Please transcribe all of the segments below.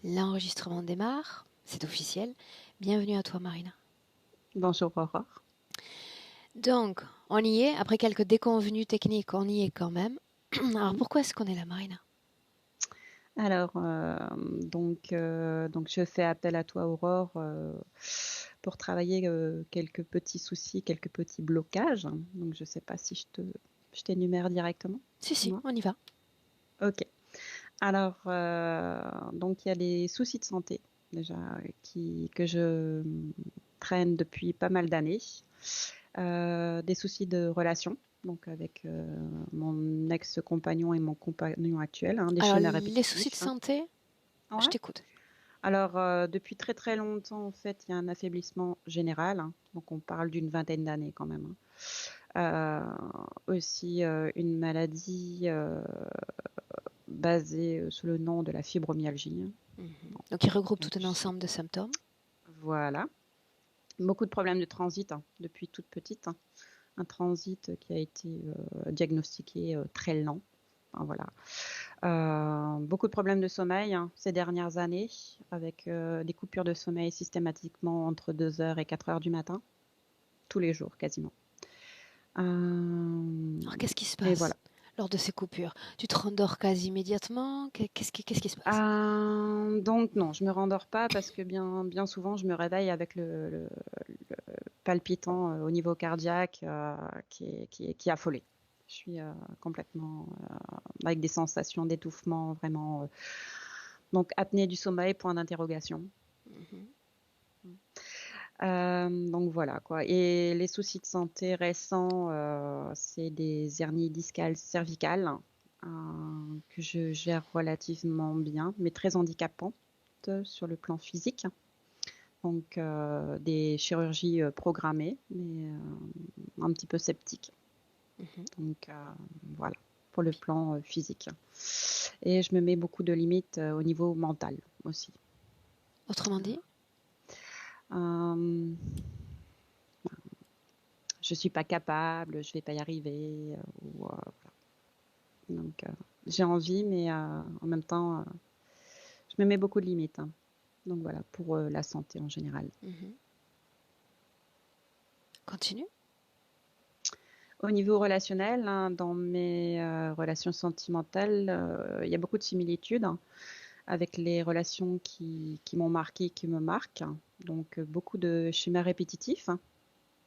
L'enregistrement démarre, c'est officiel. Bienvenue à toi, Marina. Bonjour Aurore. Donc, on y est, après quelques déconvenues techniques, on y est quand même. Alors, Mm. pourquoi est-ce qu'on est là, Marina? Alors, donc je fais appel à toi Aurore pour travailler quelques petits soucis, quelques petits blocages. Donc, je ne sais pas si je t'énumère directement. Si, Moi. on y va. Ok. Alors, donc il y a des soucis de santé déjà que je traîne depuis pas mal d'années. Des soucis de relation, donc avec mon ex-compagnon et mon compagnon actuel, hein, des Alors, schémas les soucis de répétitifs. Hein. santé, je Ouais. t'écoute. Alors, depuis très très longtemps, en fait, il y a un affaiblissement général. Hein. Donc, on parle d'une vingtaine d'années quand même. Hein. Aussi, une maladie basée sous le nom de la fibromyalgie. Hein. Donc, il regroupe Donc, tout un ensemble de symptômes. voilà. Beaucoup de problèmes de transit hein, depuis toute petite. Hein. Un transit qui a été diagnostiqué très lent. Enfin, voilà. Beaucoup de problèmes de sommeil hein, ces dernières années, avec des coupures de sommeil systématiquement entre 2 heures et 4 heures du matin, tous les jours quasiment. Alors, qu'est-ce qui se Et voilà. passe lors de ces coupures? Tu te rendors quasi immédiatement? Qu'est-ce qui se passe? Donc non, je me rendors pas parce que bien souvent je me réveille avec le palpitant au niveau cardiaque qui est affolé. Je suis complètement avec des sensations d'étouffement vraiment. Donc apnée du sommeil, point d'interrogation. Mhm. Donc voilà quoi. Et les soucis de santé récents, c'est des hernies discales cervicales que je gère relativement bien, mais très handicapantes sur le plan physique. Donc des chirurgies programmées, mais un petit peu sceptiques. Mhm. Donc voilà pour le plan physique. Et je me mets beaucoup de limites au niveau mental aussi. Autrement dit? Euh, je suis pas capable, je vais pas y arriver. Donc j'ai envie, mais en même temps, je me mets beaucoup de limites. Hein. Donc voilà pour la santé en général. Mhm. Continue. Au niveau relationnel, hein, dans mes relations sentimentales, il y a beaucoup de similitudes hein, avec les relations qui m'ont marqué, qui me marquent. Donc beaucoup de schémas répétitifs. Hein.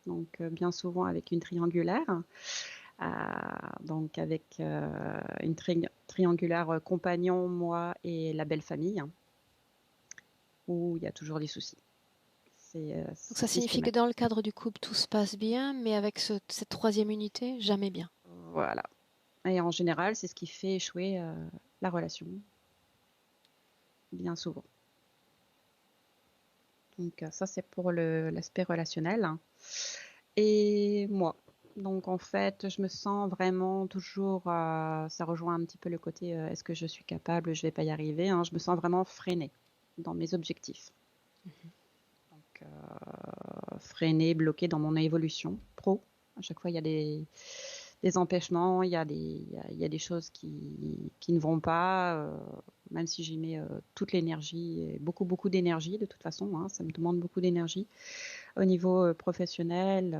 Donc bien souvent avec une triangulaire. Donc avec une triangulaire compagnon, moi et la belle famille, hein, où il y a toujours des soucis. C'est Donc, ça signifie que systématique. dans le cadre du couple, tout se passe bien, mais avec cette troisième unité, jamais bien. Voilà. Et en général, c'est ce qui fait échouer la relation, bien souvent. Donc ça, c'est pour l'aspect relationnel. Hein. Et moi, donc en fait, je me sens vraiment toujours, ça rejoint un petit peu le côté, est-ce que je suis capable, je vais pas y arriver. Hein, je me sens vraiment freinée dans mes objectifs. Donc freinée, bloquée dans mon évolution pro. À chaque fois, il y a des empêchements, il y a des choses qui ne vont pas, même si j'y mets toute l'énergie, et beaucoup d'énergie de toute façon, hein, ça me demande beaucoup d'énergie. Au niveau professionnel,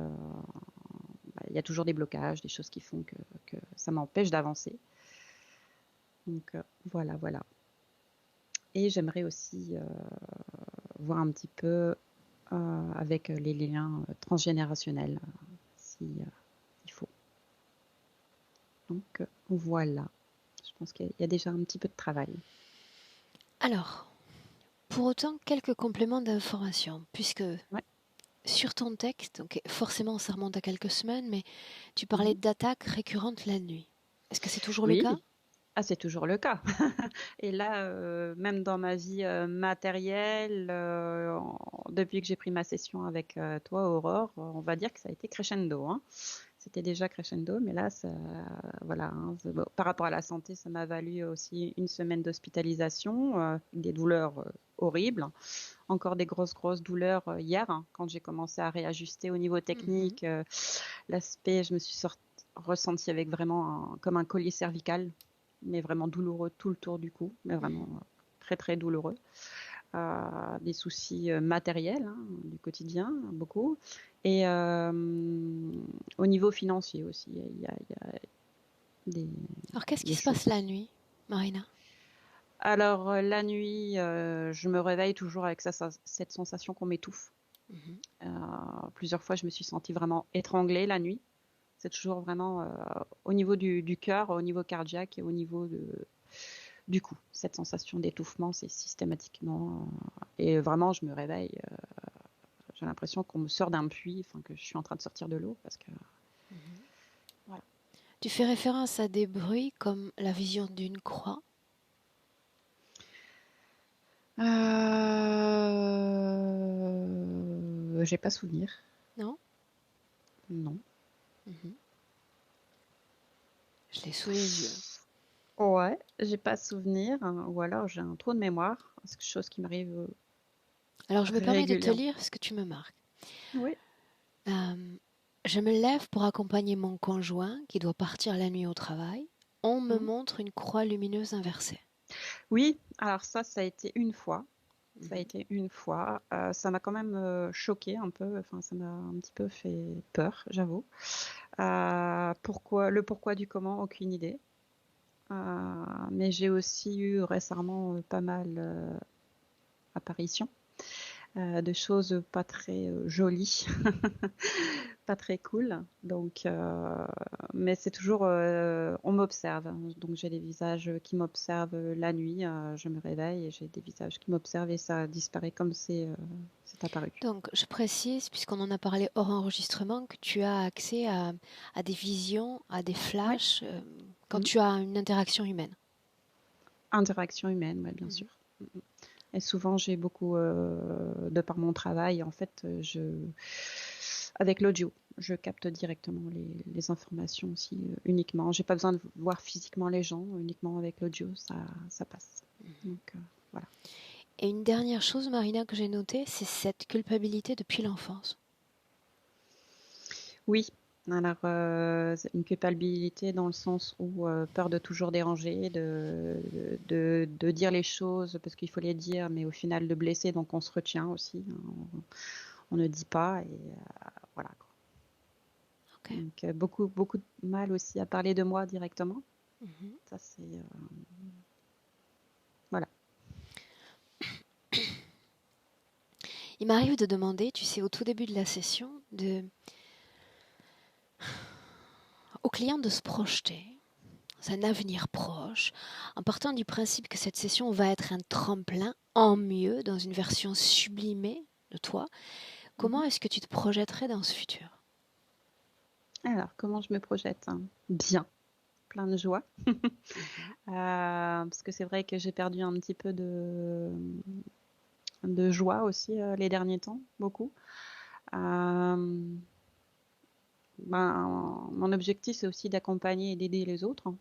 il y a toujours des blocages, des choses qui font que ça m'empêche d'avancer. Donc voilà. Et j'aimerais aussi voir un petit peu avec les liens transgénérationnels, si il faut. Donc voilà. Je pense qu'il y a déjà un petit peu de travail. Alors, pour autant, quelques compléments d'information, puisque Ouais. sur ton texte, donc forcément ça remonte à quelques semaines, mais tu parlais Mhm. d'attaques récurrentes la nuit. Est-ce que c'est toujours le cas? Oui. Ah, c'est toujours le cas. Et là, même dans ma vie matérielle, depuis que j'ai pris ma session avec toi, Aurore, on va dire que ça a été crescendo. Hein. C'était déjà crescendo, mais là, voilà. Hein, bon, par rapport à la santé, ça m'a valu aussi une semaine d'hospitalisation, des douleurs horribles, encore des grosses douleurs hier, hein, quand j'ai commencé à réajuster au niveau Mhm. technique. L'aspect, je me suis ressentie avec vraiment comme un collier cervical, mais vraiment douloureux tout le tour du cou, mais vraiment Mhm. très très douloureux. Des soucis matériels hein, du quotidien, beaucoup. Et au niveau financier aussi, il y a des, Alors, qu'est-ce qui des se passe choses. la nuit, Marina? Alors, la nuit, je me réveille toujours avec cette sensation qu'on m'étouffe. Mhm. Plusieurs fois, je me suis sentie vraiment étranglée la nuit. C'est toujours vraiment au niveau du cœur, au niveau cardiaque et au niveau du cou. Cette sensation d'étouffement, c'est systématiquement. Et vraiment, je me réveille. J'ai l'impression qu'on me sort d'un puits, enfin que je suis en train de sortir de l'eau parce que Mhm. voilà. Tu fais référence à des bruits comme la vision d'une croix. J'ai pas souvenir. Non? Non. Mhm. Je l'ai sous les yeux. Ouais, j'ai pas souvenir, hein, ou alors j'ai un trou de mémoire. C'est quelque chose qui m'arrive Alors, je me permets de te régulièrement. lire ce que tu me marques. Oui. Euh, je me lève pour accompagner mon conjoint qui doit partir la nuit au travail. On me Mhm. montre une croix lumineuse inversée. Oui, alors ça a été une fois. Ça a Mhm. été une fois. Ça m'a quand même choqué un peu. Enfin, ça m'a un petit peu fait peur, j'avoue. Le pourquoi du comment, aucune idée. Mais j'ai aussi eu récemment pas mal apparitions de choses pas très jolies, pas très cool. Donc, mais c'est toujours, on m'observe. Donc j'ai des visages qui m'observent la nuit. Je me réveille et j'ai des visages qui m'observent et ça disparaît comme c'est apparu. Donc, je précise, puisqu'on en a parlé hors enregistrement, que tu as accès à des visions, à des Oui. flashs, quand Mhm. tu as une interaction humaine. Interaction humaine, ouais, bien Mhm. sûr. Et souvent, j'ai beaucoup, de par mon travail, en fait, avec l'audio, je capte directement les informations aussi, uniquement. J'ai pas besoin de voir physiquement les gens, uniquement avec l'audio, ça passe. Donc, voilà. Et une dernière chose, Marina, que j'ai notée, c'est cette culpabilité depuis l'enfance. Oui, alors, c'est une culpabilité dans le sens où peur de toujours déranger, de dire les choses parce qu'il faut les dire, mais au final de blesser, donc on se retient aussi, hein, on ne dit pas et voilà. Ok. Donc, beaucoup, beaucoup de mal aussi à parler de moi directement. Mhm. Ça, c'est. Voilà. Il m'arrive de demander, tu sais, au tout début de la session, au client de se projeter dans un avenir proche, en partant du principe que cette session va être un tremplin en mieux, dans une version sublimée de toi. Mhm. Comment est-ce que tu te projetterais dans ce futur? Alors, comment je me projette, hein? Bien, plein de joie. Mhm. Parce que c'est vrai que j'ai perdu un petit peu de joie aussi les derniers temps, beaucoup. Euh, mon objectif, c'est aussi d'accompagner et d'aider les autres,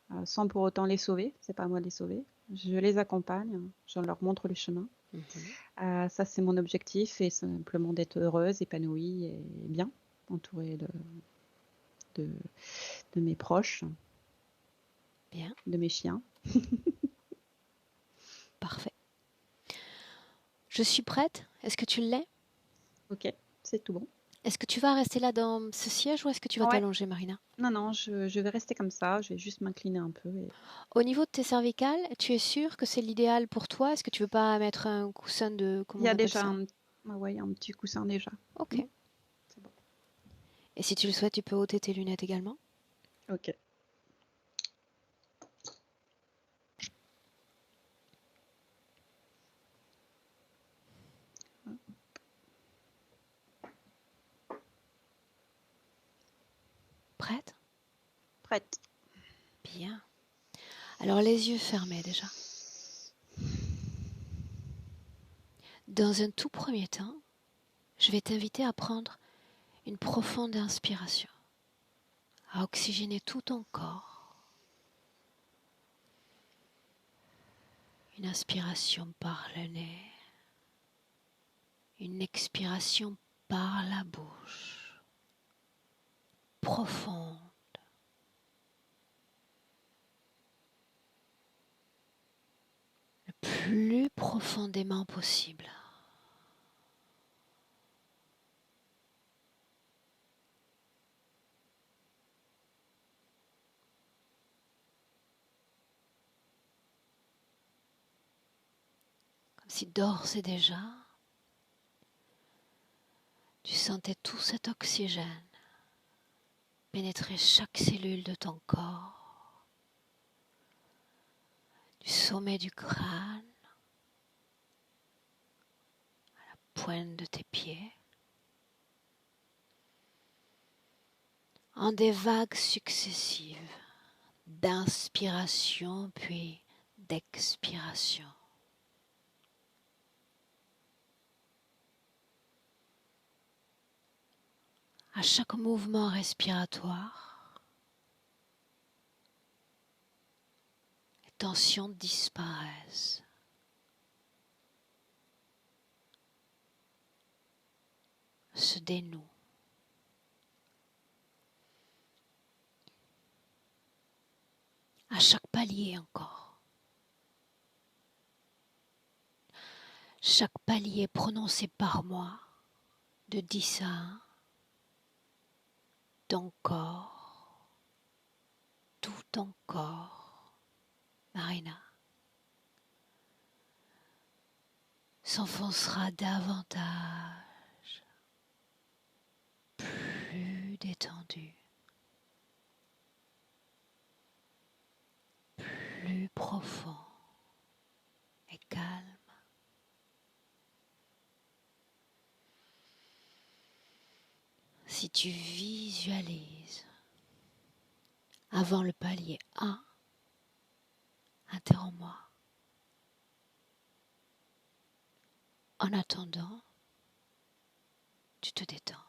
hein, sans pour autant les sauver. C'est pas à moi de les sauver. Je les accompagne, je leur montre le chemin. Mhm. Ça, c'est mon objectif, et simplement d'être heureuse, épanouie et bien, entourée de, de mes proches, Bien, de mes chiens. parfait. Je suis prête. Est-ce que tu l'es? Ok, c'est tout bon. Est-ce que tu vas rester là dans ce siège ou est-ce que tu vas Ouais, t'allonger, Marina? non, non, je vais rester comme ça, je vais juste m'incliner un peu. Au niveau de tes cervicales, tu es sûre que c'est l'idéal pour toi? Est-ce que tu veux pas mettre un coussin de... Il Comment y on a appelle déjà ça? un petit coussin déjà. Ok. Mm, c'est bon. Et si tu le souhaites, tu peux ôter tes lunettes également. Ok, Prête? prête. Bien. Alors les yeux fermés déjà. Dans un tout premier temps, je vais t'inviter à prendre une profonde inspiration, à oxygéner tout ton corps. Une inspiration par le nez, une expiration par la bouche, profonde. Le plus profondément possible. Comme si d'ores et déjà, tu sentais tout cet oxygène pénétrer chaque cellule de ton corps, du sommet du crâne, pointe de tes pieds, en des vagues successives d'inspiration puis d'expiration. À chaque mouvement respiratoire, les tensions disparaissent. Se dénouent. À chaque palier encore. Chaque palier prononcé par moi, de 10 à 1, ton corps, tout ton corps, Marina, s'enfoncera davantage, plus détendu, plus profond et calme. Si tu visualises avant le palier 1, interromps-moi. En attendant, tu te détends.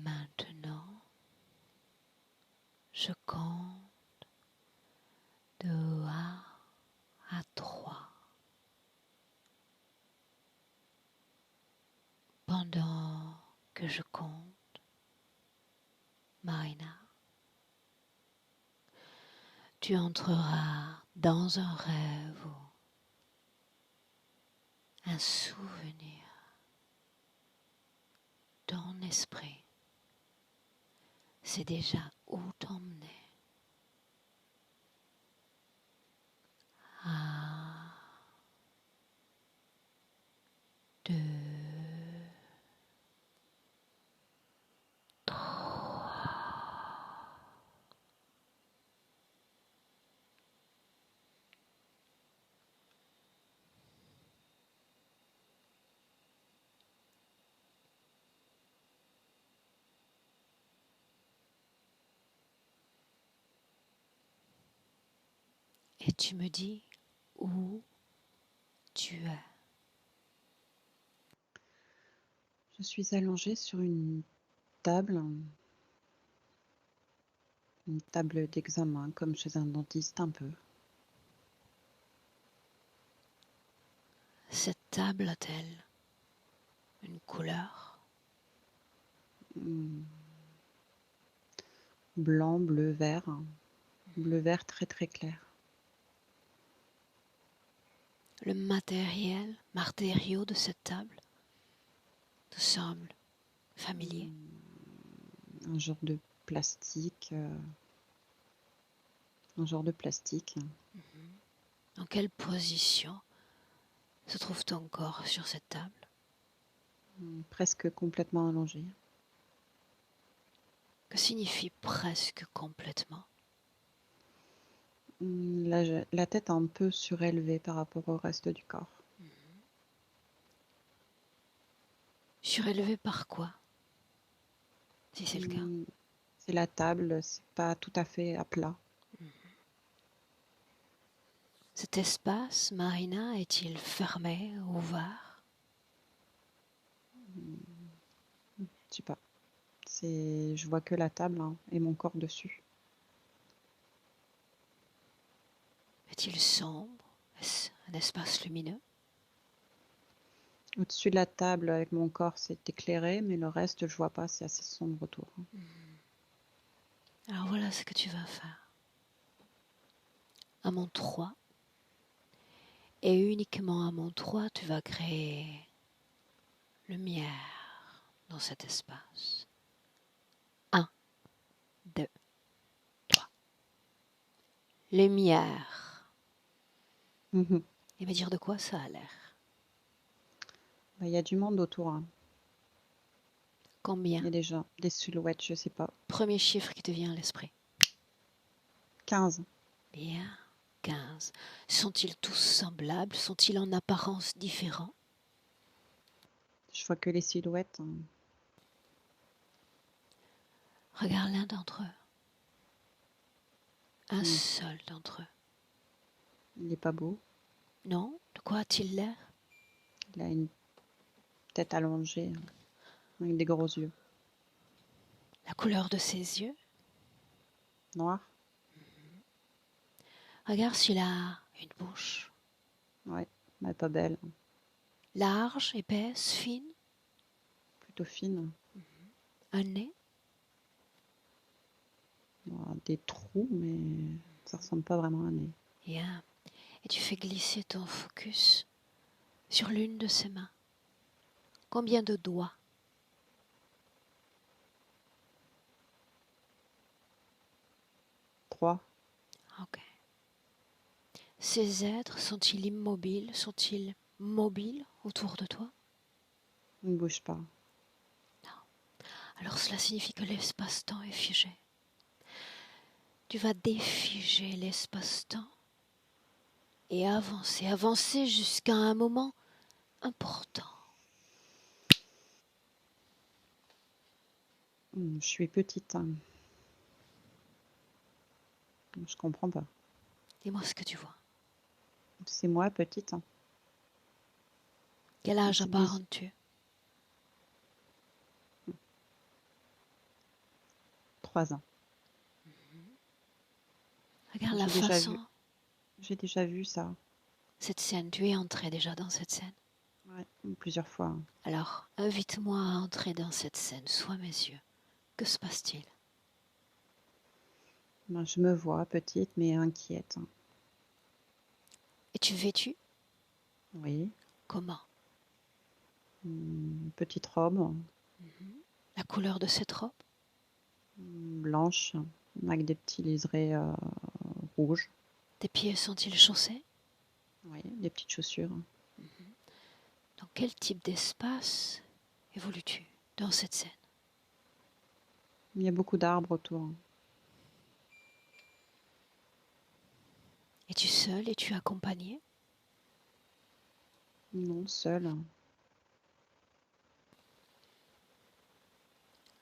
maintenant, je compte de 1 à 3. Pendant que je compte, Marina, tu entreras dans un rêve ou un souvenir. Ton esprit sait déjà où t'emmener. 1, 2, 3. Et tu me dis où tu es. Je suis allongée sur une table d'examen, comme chez un dentiste un peu. Cette table a-t-elle une couleur? Hmm, Blanc, bleu vert très très clair. Le matériau de cette table te semble familier? Un genre de plastique, un genre de plastique. Dans quelle position se trouve ton corps sur cette table? Presque complètement allongé. Que signifie presque complètement? La tête un peu surélevée par rapport au reste du corps. Surélevé par quoi, si c'est le cas? C'est la table, c'est pas tout à fait à plat. Cet espace, Marina, est-il fermé, ouvert? Je sais pas. Je vois que la table hein, et mon corps dessus. Est-il sombre? Est-ce un espace lumineux? Au-dessus de la table avec mon corps, c'est éclairé, mais le reste, je vois pas, c'est assez sombre autour. Alors voilà ce que tu vas faire. À mon 3, et uniquement à mon 3, tu vas créer lumière dans cet espace. 1, 2, 3. Lumière. Mhm. Et me dire de quoi ça a l'air. Il y a du monde autour. Hein. Il y Combien? a des gens, des silhouettes, je sais pas. Premier chiffre qui te vient à l'esprit. 15. Bien, 15. Sont-ils tous semblables? Sont-ils en apparence différents? Je vois que les silhouettes. Hein. Regarde l'un d'entre eux. Un Mm. seul d'entre eux. Il est pas beau. Non? De quoi a-t-il l'air? Il a une tête allongée, hein, avec des gros yeux. La couleur de ses yeux? Noir. Regarde s'il a une bouche. Ouais, mais pas belle. Large, épaisse, fine. Plutôt fine. Un nez. Des trous, mais ça ressemble pas vraiment à un nez. Bien. Et tu fais glisser ton focus sur l'une de ses mains. Combien de doigts? 3. Ok. Ces êtres sont-ils immobiles? Sont-ils mobiles autour de toi? Il ne bouge pas. Alors cela signifie que l'espace-temps est figé. Tu vas défiger l'espace-temps et avancer jusqu'à un moment important. Je suis petite. Hein. Je comprends pas. Dis-moi ce que tu vois. C'est moi petite. Hein. Quel âge C'est des... apparentes-tu? 3 ans. Regarde la J'ai déjà vu, façon, j'ai déjà vu ça, cette scène, tu es entré déjà dans cette scène. ouais, plusieurs fois. Alors, invite-moi à entrer dans cette scène, sois mes yeux. Que se passe-t-il? Ben, je me vois petite mais inquiète. Es-tu vêtue? Oui, Comment? petite robe, La couleur de cette robe? blanche, avec des petits liserés rouges. Tes pieds sont-ils chaussés? Oui, des petites chaussures. Dans quel type d'espace évolues-tu dans cette scène? Il y a beaucoup d'arbres autour. Es-tu seule? Es-tu accompagnée? Non, seule.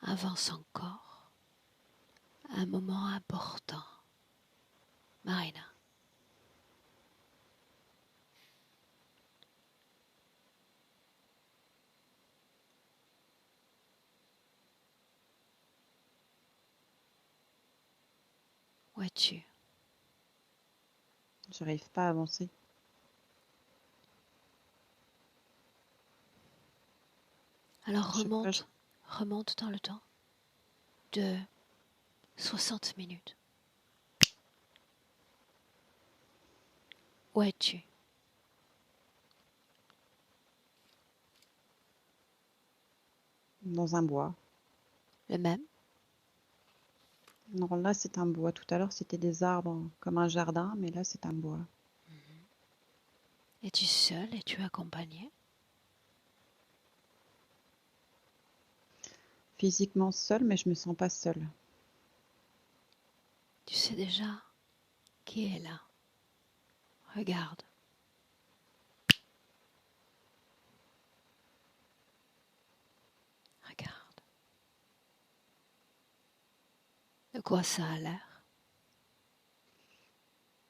Avance encore. Un moment important. Marina, où es-tu? J'arrive pas à avancer. Alors Je sais pas, remonte, remonte dans le temps de 60 minutes. Où es-tu? dans un bois. Le même? Non, là c'est un bois. Tout à l'heure c'était des arbres comme un jardin, mais là c'est un bois. Es-tu seule? Es-tu accompagnée? Physiquement seule, mais je me sens pas seule. Tu sais déjà qui est là. Regarde. Regarde. De quoi ça a l'air?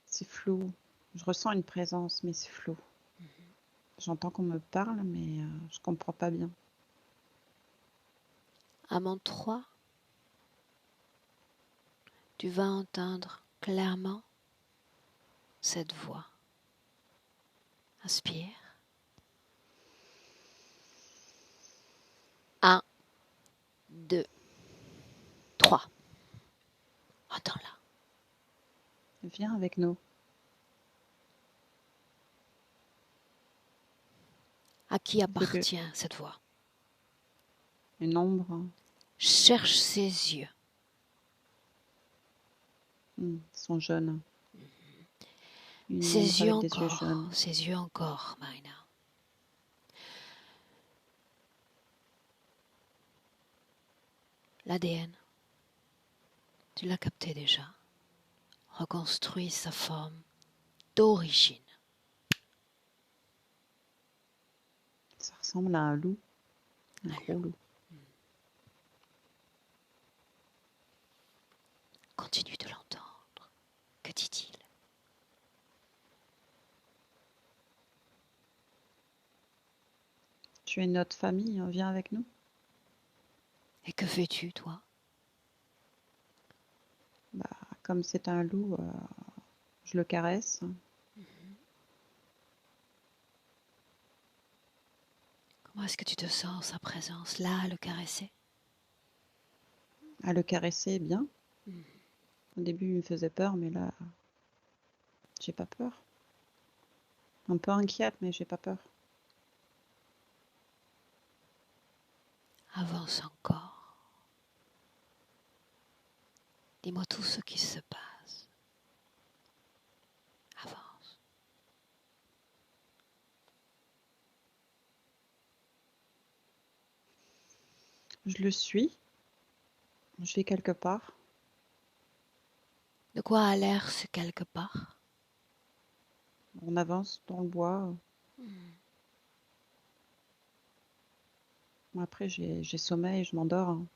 C'est flou. Je ressens une présence, mais c'est flou. J'entends qu'on me parle, mais je comprends pas bien. À mon 3, tu vas entendre clairement cette voix. Inspire. 1, 2, 3. Entends-la. Viens avec nous. À qui Il faut que appartient cette voix? une ombre. Cherche ses yeux. Ils sont jaunes. Une ombre Ses yeux avec des yeux encore. jaunes. Ses yeux encore, Marina. L'ADN, tu l'as capté déjà. Reconstruis sa forme d'origine. Ça ressemble à un loup, un gros loup. Continue de l'entendre. Que dit-il? Tu es notre famille, viens avec nous. Et que fais-tu, toi? Bah, comme c'est un loup, je le caresse. Comment est-ce que tu te sens en sa présence, là, à le caresser? À le caresser bien. Au début, il me faisait peur, mais là, j'ai pas peur. Un peu inquiète, mais j'ai pas peur. Avance encore. Dis-moi tout ce qui se passe. Avance. Je le suis. Je vais quelque part. De quoi a l'air ce quelque part? On avance dans le bois. Bon, après, j'ai sommeil, je m'endors, hein.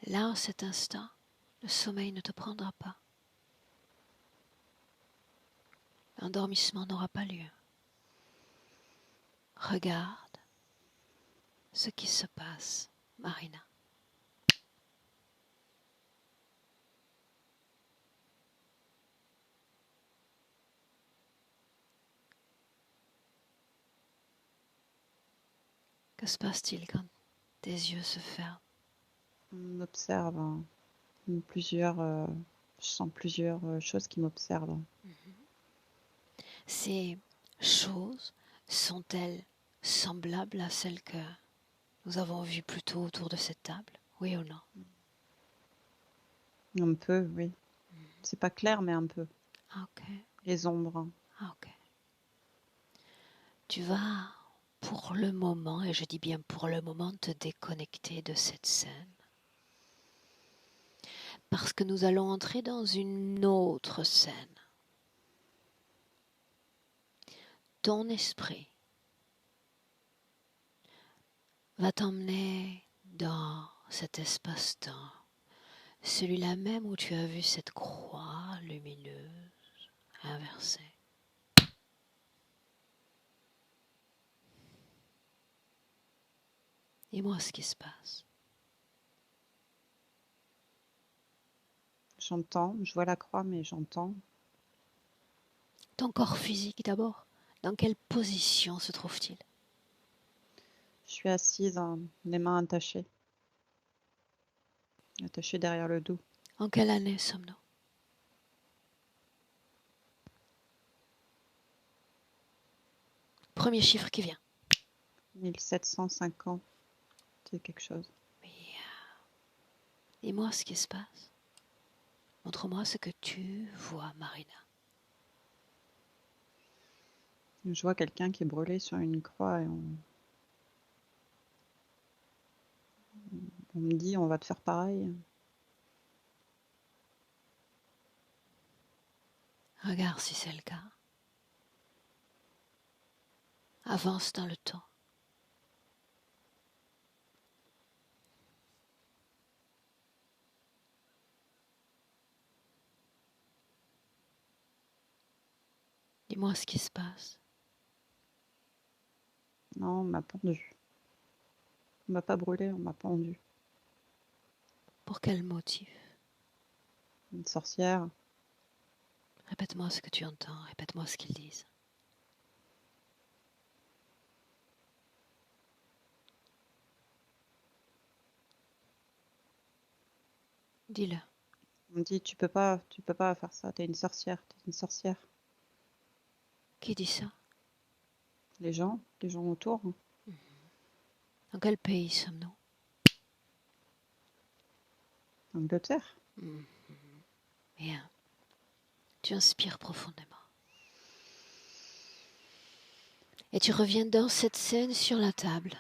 Là, en cet instant, le sommeil ne te prendra pas. L'endormissement n'aura pas lieu. Regarde ce qui se passe, Marina. Que se passe-t-il quand tes yeux se ferment? On observe plusieurs, je sens plusieurs choses qui m'observent. Ces choses sont-elles semblables à celles que nous avons vues plus tôt autour de cette table? Oui ou non? Un peu, oui. C'est pas clair, mais un peu. Ah, ok. Les ombres. Ah, ok. Tu vas, pour le moment, et je dis bien pour le moment, te déconnecter de cette scène. Parce que nous allons entrer dans une autre scène. Ton esprit va t'emmener dans cet espace-temps, celui-là même où tu as vu cette croix lumineuse inversée. Dis-moi ce qui se passe. J'entends, je vois la croix, mais j'entends. Ton corps physique d'abord, dans quelle position se trouve-t-il? Je suis assise, les mains attachées derrière le dos. En quelle année sommes-nous? Premier chiffre qui vient. 1750, c'est quelque chose. Bien. Dis-moi ce qui se passe. Montre-moi ce que tu vois, Marina. Je vois quelqu'un qui est brûlé sur une croix et on me dit on va te faire pareil. Regarde si c'est le cas. Avance dans le temps. Dis-moi ce qui se passe. Non, on m'a pendu. On m'a pas brûlé, on m'a pendu. Pour quel motif? Une sorcière. Répète-moi ce que tu entends. Répète-moi ce qu'ils disent. Dis-le. On me dit tu peux pas faire ça, t'es une sorcière, t'es une sorcière. Qui dit ça? Les gens autour. Dans quel pays sommes-nous? Angleterre. Bien. Tu inspires profondément. Et tu reviens dans cette scène sur la table.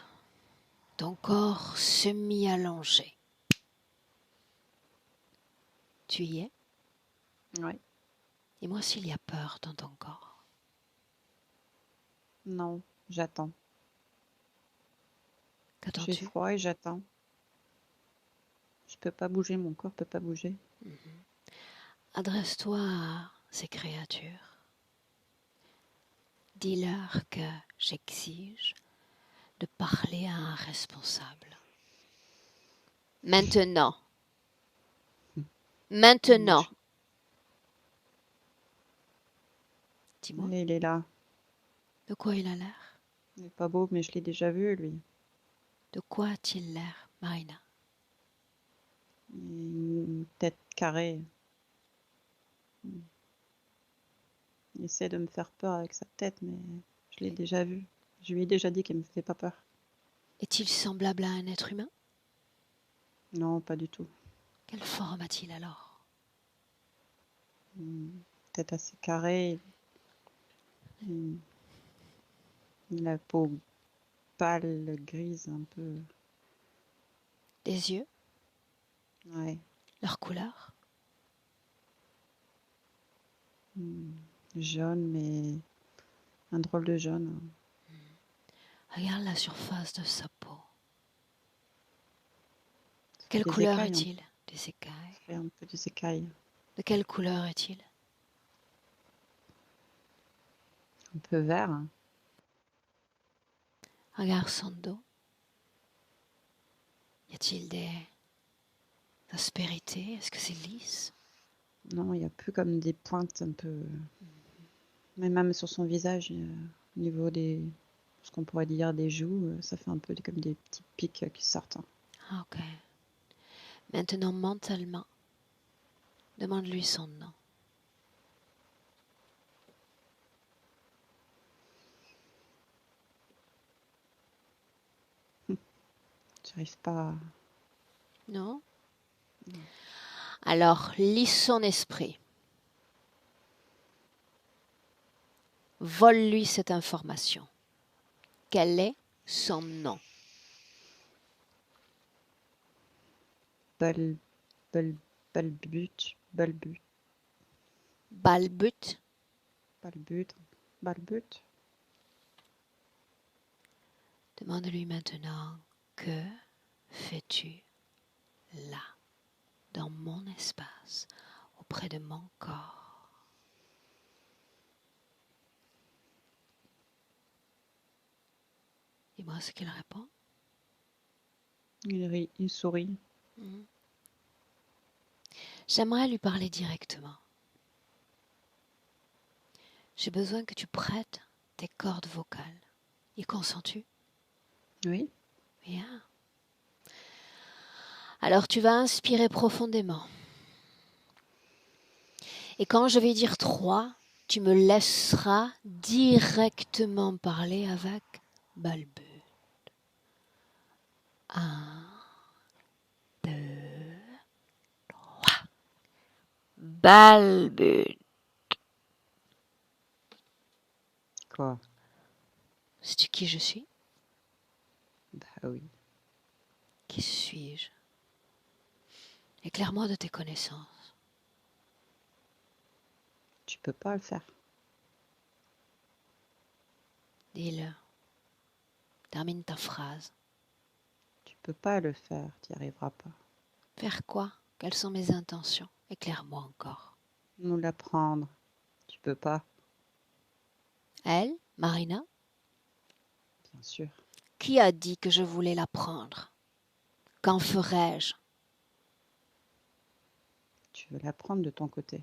Ton corps semi-allongé. Tu y es? Oui. Dis-moi s'il y a peur dans ton corps. Non, j'attends. J'ai Qu'attends-tu? froid et j'attends. Je peux pas bouger, mon corps peut pas bouger. Adresse-toi à ces créatures. Dis-leur que j'exige de parler à un responsable. Maintenant. Maintenant. Dis-moi, Il est là. de quoi il a l'air? Il est pas beau, mais je l'ai déjà vu, lui. De quoi a-t-il l'air, Marina? Une tête carrée. Il essaie de me faire peur avec sa tête, mais je l'ai déjà vu. Je lui ai déjà dit qu'il me fait pas peur. Est-il semblable à un être humain? Non, pas du tout. Quelle forme a-t-il alors? Tête assez carrée. Hum, La peau pâle, grise, un peu. Des yeux? Ouais. Leur couleur? Jaune, mais un drôle de jaune. Regarde la surface de sa peau. Quelle Des couleur écailles, est-il? Des écailles. fait un peu des écailles. De quelle couleur est-il? Un peu vert. Regarde son dos. Y a-t-il des aspérités? Est-ce que c'est lisse? Non, il y a plus comme des pointes un peu. Mais même sur son visage, au niveau des ce qu'on pourrait dire des joues, ça fait un peu comme des petits pics qui sortent. Ah, ok. Maintenant, mentalement, demande-lui son nom. J'arrive pas. Non? Non. Alors, lis son esprit. Vole-lui cette information. Quel est son nom? Bal, bal, balbut, balbut, Balbut. balbut, balbut. Demande-lui maintenant, que fais-tu là, dans mon espace, auprès de mon corps? Dis-moi ce qu'il répond. Il rit, il sourit. J'aimerais lui parler directement. J'ai besoin que tu prêtes tes cordes vocales. Y consens-tu? Oui. Bien. Alors tu vas inspirer profondément. Et quand je vais dire 3, tu me laisseras directement parler avec Balbut. 1, 2, 3. Balbut. Quoi? Sais-tu qui je suis? Bah oui. Qui suis-je? Éclaire-moi de tes connaissances. Tu peux pas le faire. Dis-le. Termine ta phrase. Tu peux pas le faire, tu n'y arriveras pas. Faire quoi? Quelles sont mes intentions? Éclaire-moi encore. Nous l'apprendre. Tu peux pas, Elle, Marina? bien sûr. Qui a dit que je voulais la prendre? Qu'en ferais-je? Tu veux l'apprendre de ton côté.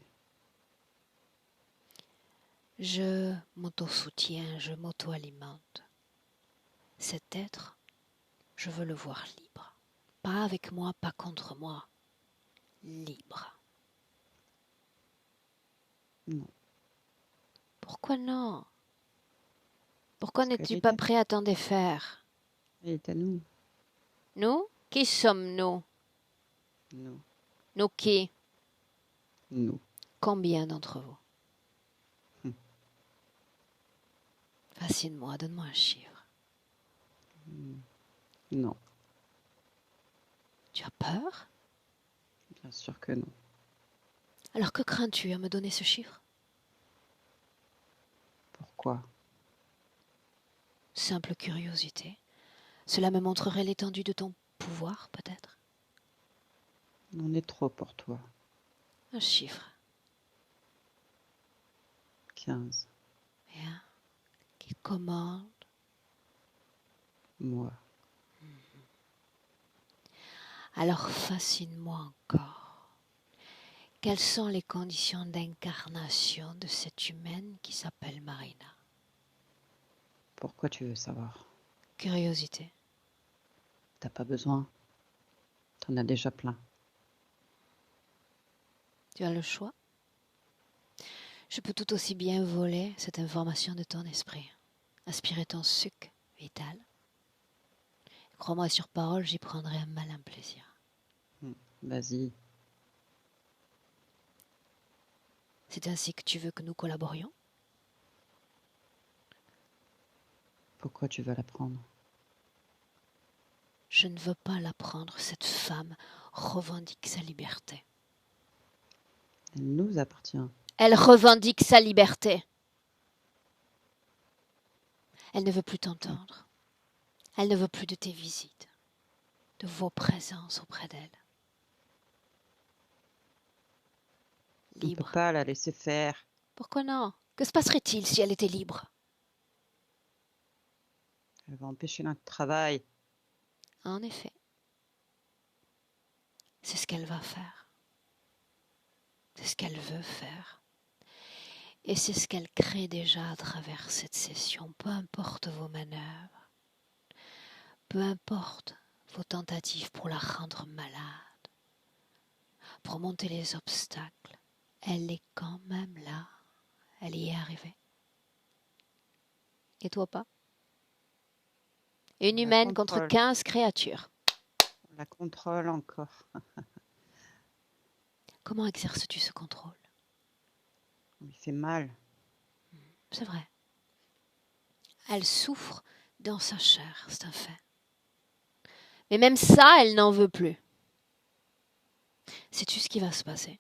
Je m'auto-soutiens, je m'auto-alimente. Cet être, je veux le voir libre. Pas avec moi, pas contre moi. Libre. Non. Pourquoi non? Pourquoi Parce qu'elle n'es-tu est pas à, prêt à t'en défaire? elle est à nous. Nous? Qui sommes-nous? Nous. Nous qui? Nous. Combien d'entre vous? Hum. Fascine-moi, donne-moi un chiffre. Non. Tu as peur? Bien sûr que non. Alors que crains-tu à me donner ce chiffre? Pourquoi? Simple curiosité. Cela me montrerait l'étendue de ton pouvoir, peut-être? On est trop pour toi. Un chiffre. 15. Bien. Qui commande. Moi. Alors fascine-moi encore. Quelles sont les conditions d'incarnation de cette humaine qui s'appelle Marina? Pourquoi tu veux savoir? Curiosité. T'as pas besoin. T'en as déjà plein. Tu as le choix. Je peux tout aussi bien voler cette information de ton esprit, aspirer ton suc vital. Crois-moi sur parole, j'y prendrai un malin plaisir. Vas-y. C'est ainsi que tu veux que nous collaborions? Pourquoi tu veux l'apprendre? Je ne veux pas l'apprendre, cette femme revendique sa liberté. Elle nous appartient. Elle revendique sa liberté. Elle ne veut plus t'entendre. Elle ne veut plus de tes visites, de vos présences auprès d'elle. On ne peut Libre. pas la laisser faire. Pourquoi non? Que se passerait-il si elle était libre? Elle va empêcher notre travail. En effet, c'est ce qu'elle va faire. C'est ce qu'elle veut faire. Et c'est ce qu'elle crée déjà à travers cette session, peu importe vos manœuvres, peu importe vos tentatives pour la rendre malade, pour monter les obstacles. Elle est quand même là, elle y est arrivée. Et toi pas? Une On la humaine contre contrôle. 15 créatures. On la contrôle encore. Comment exerces-tu ce contrôle? Il fait mal. C'est vrai. Elle souffre dans sa chair, c'est un fait. Mais même ça, elle n'en veut plus. Sais-tu ce qui va se passer?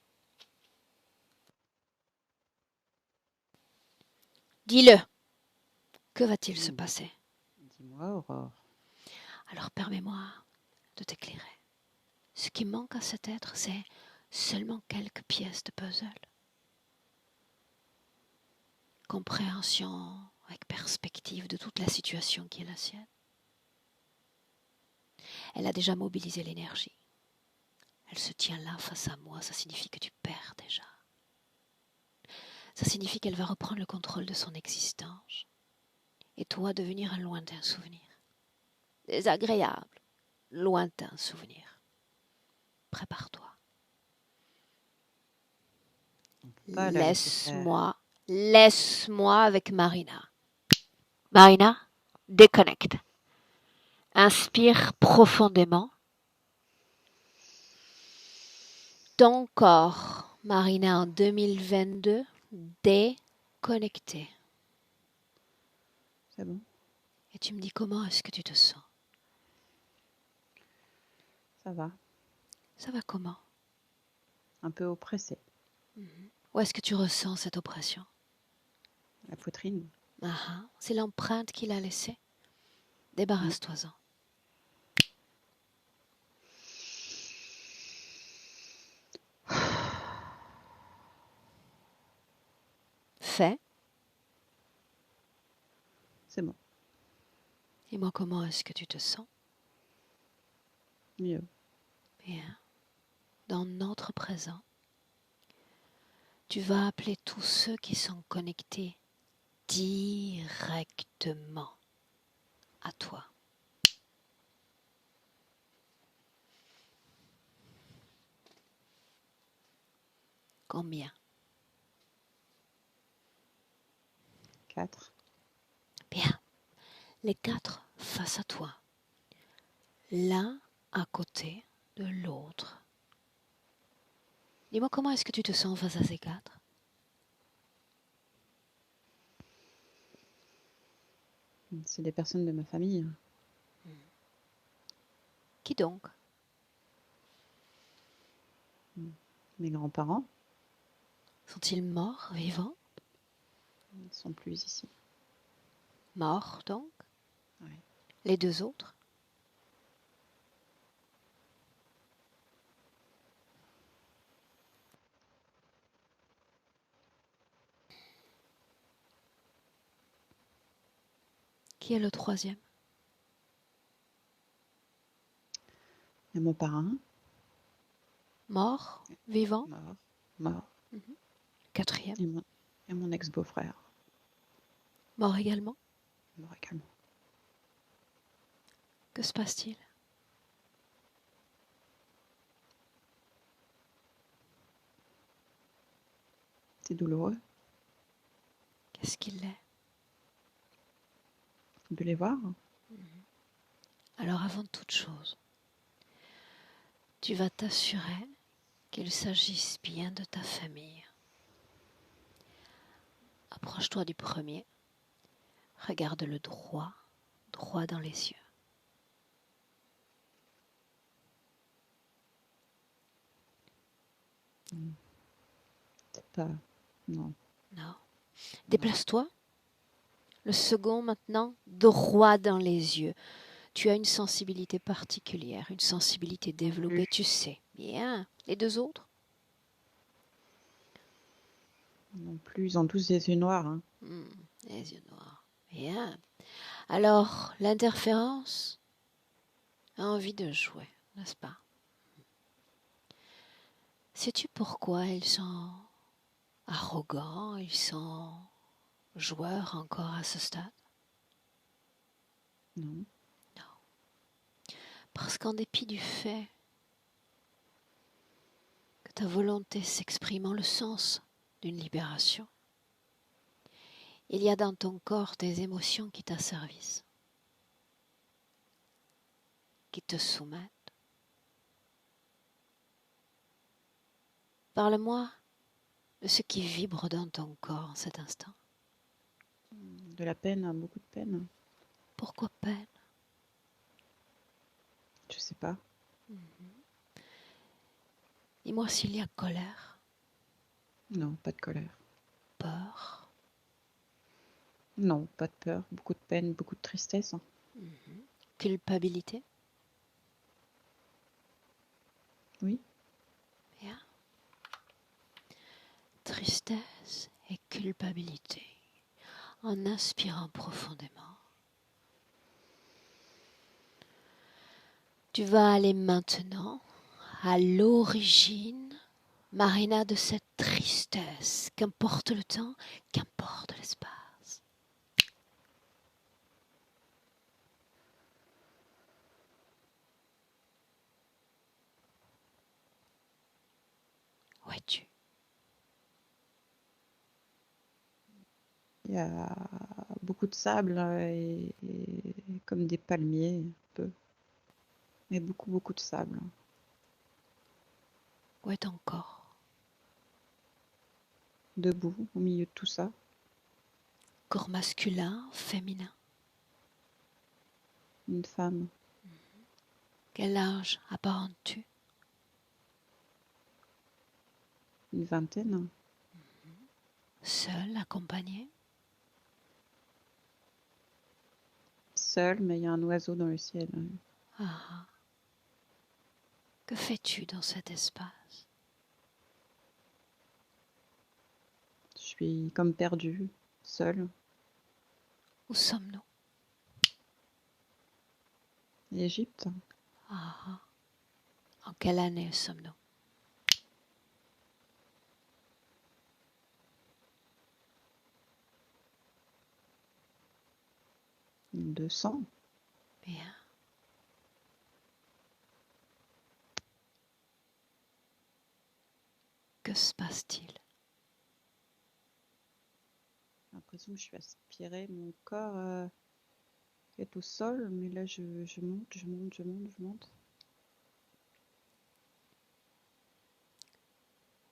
Dis-le. Que va-t-il se passer? Dis-moi, Aurore. Alors permets-moi de t'éclairer. Ce qui manque à cet être, c'est seulement quelques pièces de puzzle. Compréhension avec perspective de toute la situation qui est la sienne. Elle a déjà mobilisé l'énergie. Elle se tient là face à moi, ça signifie que tu perds déjà. Ça signifie qu'elle va reprendre le contrôle de son existence et toi devenir un lointain souvenir. Désagréable, lointain souvenir. Prépare-toi. Pas la laisser faire. Laisse-moi avec Marina. Marina, déconnecte. Inspire profondément. Ton corps, Marina, en 2022, déconnecté. C'est bon. Et tu me dis comment est-ce que tu te sens? Ça va. Ça va comment? Un peu oppressé. Où est-ce que tu ressens cette oppression? La poitrine. C'est l'empreinte qu'il a laissée. Débarrasse-toi-en. Fais. C'est bon. Dis-moi comment est-ce que tu te sens? Mieux. Bien. Dans notre présent, tu vas appeler tous ceux qui sont connectés directement à toi. Combien? 4. Bien. Les 4 face à toi. L'un à côté de l'autre. Dis-moi comment est-ce que tu te sens face à ces 4? C'est des personnes de ma famille. Qui donc? Mes grands-parents. Sont-ils morts, vivants? Ils ne sont plus ici. Morts donc? Oui. Les 2 autres? Qui est le 3e? Et mon parrain. Mort? Vivant? Mort. Mort. 4e? Et mon ex-beau-frère. Mort également? Mort également. Que se passe-t-il? C'est douloureux Qu'est-ce qu'il est? de les voir. Alors avant toute chose, tu vas t'assurer qu'il s'agisse bien de ta famille. Approche-toi du premier, regarde-le droit dans les yeux. C'est pas... Non. Non. Déplace-toi. Le second maintenant, droit dans les yeux. Tu as une sensibilité particulière, une sensibilité développée, tu sais. Bien. Les 2 autres? Non plus, ils ont tous des yeux noirs. Hein. Les yeux noirs. Bien. Alors, l'interférence a envie de jouer, n'est-ce pas? Sais-tu pourquoi ils sont arrogants, ils sont joueurs encore à ce stade? Non. Parce qu'en dépit du fait que ta volonté s'exprime en le sens d'une libération, il y a dans ton corps des émotions qui t'asservissent, qui te soumettent. Parle-moi de ce qui vibre dans ton corps en cet instant. De la peine, beaucoup de peine. Pourquoi peine? Je sais pas. Dis-moi s'il y a colère, Non, pas de colère. peur, Non, pas de peur. Beaucoup de peine, beaucoup de tristesse. culpabilité. Oui. Bien. Tristesse et culpabilité. En inspirant profondément, tu vas aller maintenant à l'origine, Marina, de cette tristesse, qu'importe le temps, qu'importe l'espace. Où es-tu? Il y a beaucoup de sable et comme des palmiers, un peu. Mais beaucoup, beaucoup de sable. Où est ton corps? Debout, au milieu de tout ça. Corps masculin, féminin? Une femme. Quel âge apparentes-tu? Une vingtaine. Seul, accompagné? Seule, mais il y a un oiseau dans le ciel. Ah. Que fais-tu dans cet espace? Je suis comme perdue, seule. Où sommes-nous? Égypte. Ah. En quelle année sommes-nous? De sang. Bien. Que se passe-t-il? J'ai l'impression que je suis aspirée. Mon corps est au sol, mais là je monte, je monte, je monte, je monte.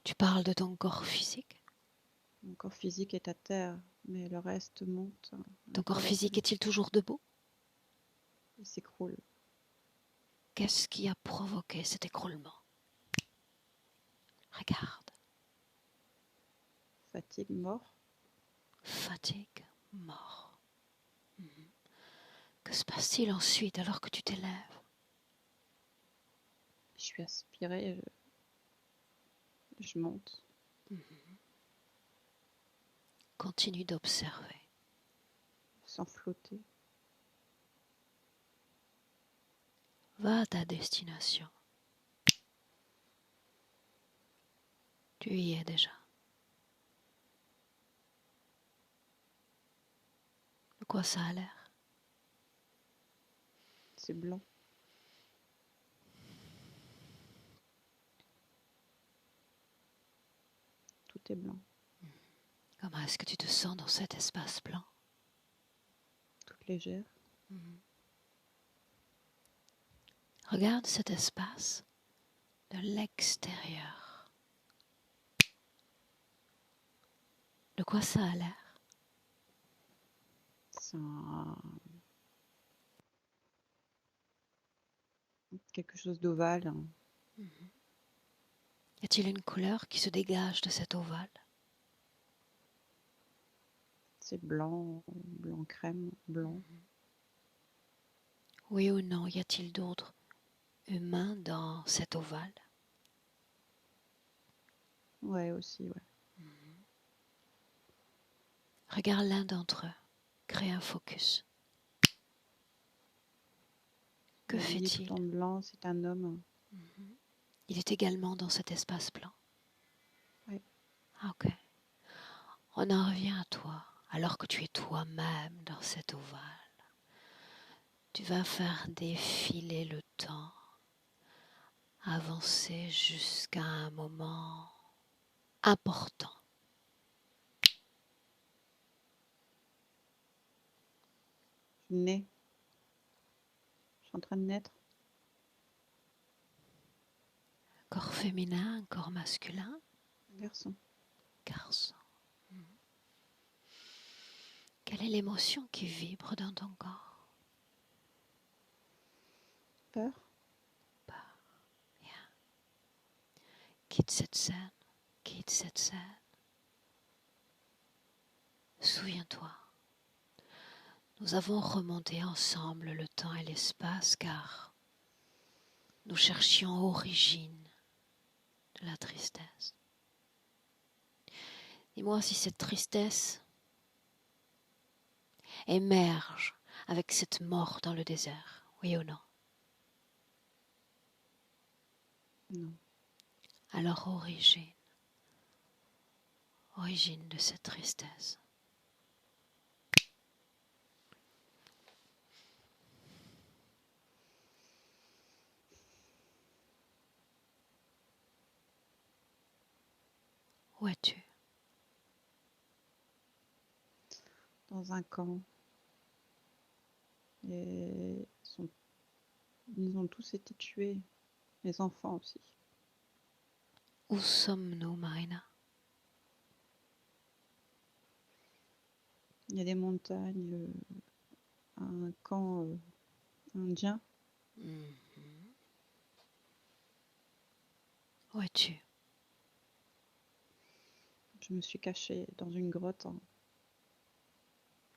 Tu parles de ton corps physique? Mon corps physique est à terre, mais le reste monte. Ton corps physique est-il toujours debout? Il s'écroule. Qu'est-ce qui a provoqué cet écroulement? Regarde. Fatigue, mort. Fatigue, mort. Que se passe-t-il ensuite alors que tu t'élèves? Je suis aspirée, je monte. Continue d'observer. Sans flotter. Va à ta destination. Tu y es déjà. De quoi ça a l'air? C'est blanc. Tout est blanc. Comment est-ce que tu te sens dans cet espace blanc? Toute légère. Regarde cet espace de l'extérieur. De quoi ça a l'air? C'est quelque chose d'ovale. Y a-t-il une couleur qui se dégage de cet ovale? C'est blanc, blanc crème, blanc. Oui ou non, y a-t-il d'autres humains dans cet ovale? Ouais, aussi, ouais. Regarde l'un d'entre eux. Crée un focus. Que Habillé fait-il? tout en blanc, c'est un homme. Il est également dans cet espace blanc. Ouais. Ah, ok. On en revient à toi, alors que tu es toi-même dans cet ovale. Tu vas faire défiler le temps, avancer jusqu'à un moment important. Je nais. Je suis en train de naître. Corps féminin, corps masculin, Un garçon. garçon. Quelle est l'émotion qui vibre dans ton corps? Peur. Bien. Quitte cette scène, quitte cette scène. Souviens-toi, nous avons remonté ensemble le temps et l'espace car nous cherchions origine de la tristesse. Dis-moi si cette tristesse émerge avec cette mort dans le désert, oui ou non? Non. Alors origine de cette tristesse. Où es-tu? Dans un camp. Et ils ont tous été tués. Les enfants aussi. Où sommes-nous, Marina? Il y a des montagnes, un camp indien. Où es-tu? Je me suis cachée dans une grotte.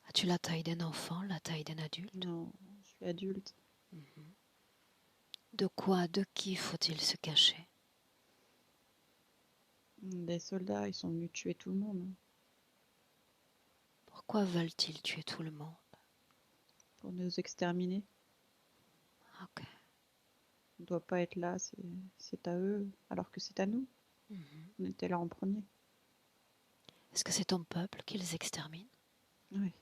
As-tu la taille d'un enfant, la taille d'un adulte? Non, je suis adulte. De quoi, de qui faut-il se cacher? Des soldats, ils sont venus tuer tout le monde. Pourquoi veulent-ils tuer tout le monde? Pour nous exterminer. Ok. On ne doit pas être là, c'est à eux, alors que c'est à nous. On était là en premier. Est-ce que c'est ton peuple qu'ils exterminent? Oui.